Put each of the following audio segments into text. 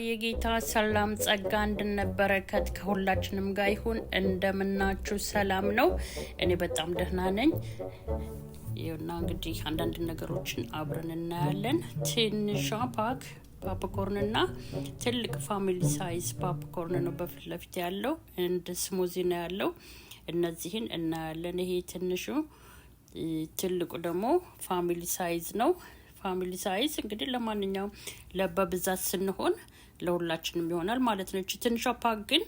የጌታ ሰላም ጸጋ እንድነበረከት ከሁላችንም ጋር ይሁን። እንደምናችሁ ሰላም ነው? እኔ በጣም ደህና ነኝ። ይኸውና እንግዲህ አንዳንድ ነገሮችን አብረን እናያለን። ትንሿ ፖፕኮርን እና ትልቅ ፋሚሊ ሳይዝ ፖፕኮርን ነው በፊት ለፊት ያለው፣ እንደ ስሙዚ ነው ያለው። እነዚህን እናያለን። ይሄ ትንሹ፣ ትልቁ ደግሞ ፋሚሊ ሳይዝ ነው። ፋሚሊ ሳይዝ እንግዲህ ለማንኛውም ለበብዛት ስንሆን ለሁላችንም ይሆናል ማለት ነው። እቺ ትንሿ ፓክ ግን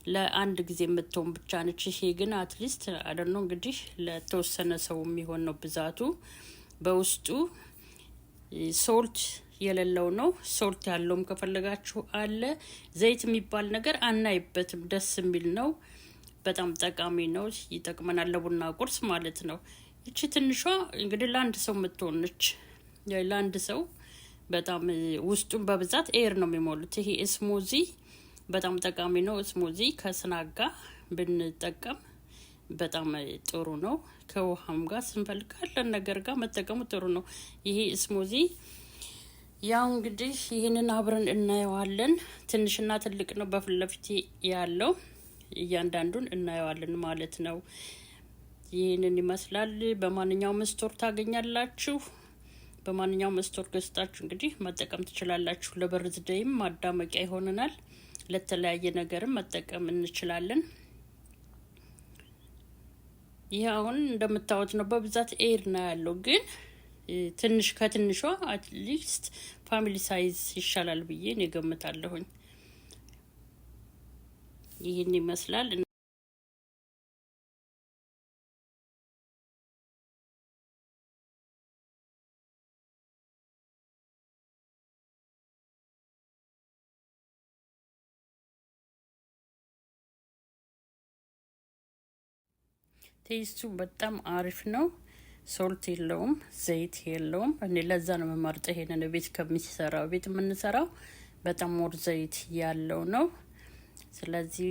ለአንድ ጊዜ የምትሆን ብቻ ነች። ይሄ ግን አትሊስት አይደል እንግዲህ ለተወሰነ ሰው የሚሆን ነው ብዛቱ። በውስጡ ሶልት የሌለው ነው። ሶልት ያለውም ከፈለጋችሁ አለ። ዘይት የሚባል ነገር አናይበትም። ደስ የሚል ነው። በጣም ጠቃሚ ነው። ይጠቅመናል ለቡና ቁርስ ማለት ነው። እቺ ትንሿ እንግዲህ ለአንድ ሰው የምትሆን ነች። ለአንድ ሰው በጣም ውስጡን በብዛት ኤር ነው የሚሞሉት። ይሄ ስሙዚ በጣም ጠቃሚ ነው። ስሙዚ ከስናጋ ብንጠቀም በጣም ጥሩ ነው። ከውሃም ጋር ስንፈልጋለን ነገር ጋር መጠቀሙ ጥሩ ነው። ይሄ ስሙዚ ያው እንግዲህ ይህንን አብረን እናየዋለን። ትንሽና ትልቅ ነው በፊት ለፊት ያለው፣ እያንዳንዱን እናየዋለን ማለት ነው። ይህንን ይመስላል። በማንኛውም ስቶር ታገኛላችሁ። በማንኛውም ስቶር ገዝታችሁ እንግዲህ መጠቀም ትችላላችሁ። ለበርዝዴይም ማዳመቂያ ይሆነናል። ለተለያየ ነገርም መጠቀም እንችላለን። ይህ አሁን እንደምታዩት ነው። በብዛት ኤር ነው ያለው፣ ግን ትንሽ ከትንሿ አትሊስት ፋሚሊ ሳይዝ ይሻላል ብዬ እኔ ገምታለሁኝ። ይህን ይመስላል። ቴስቱ በጣም አሪፍ ነው። ሶልት የለውም፣ ዘይት የለውም። እኔ ለዛ ነው የምመርጠው ይሄንን ቤት ከሚሰራው። ቤት የምንሰራው በጣም ሞር ዘይት ያለው ነው። ስለዚህ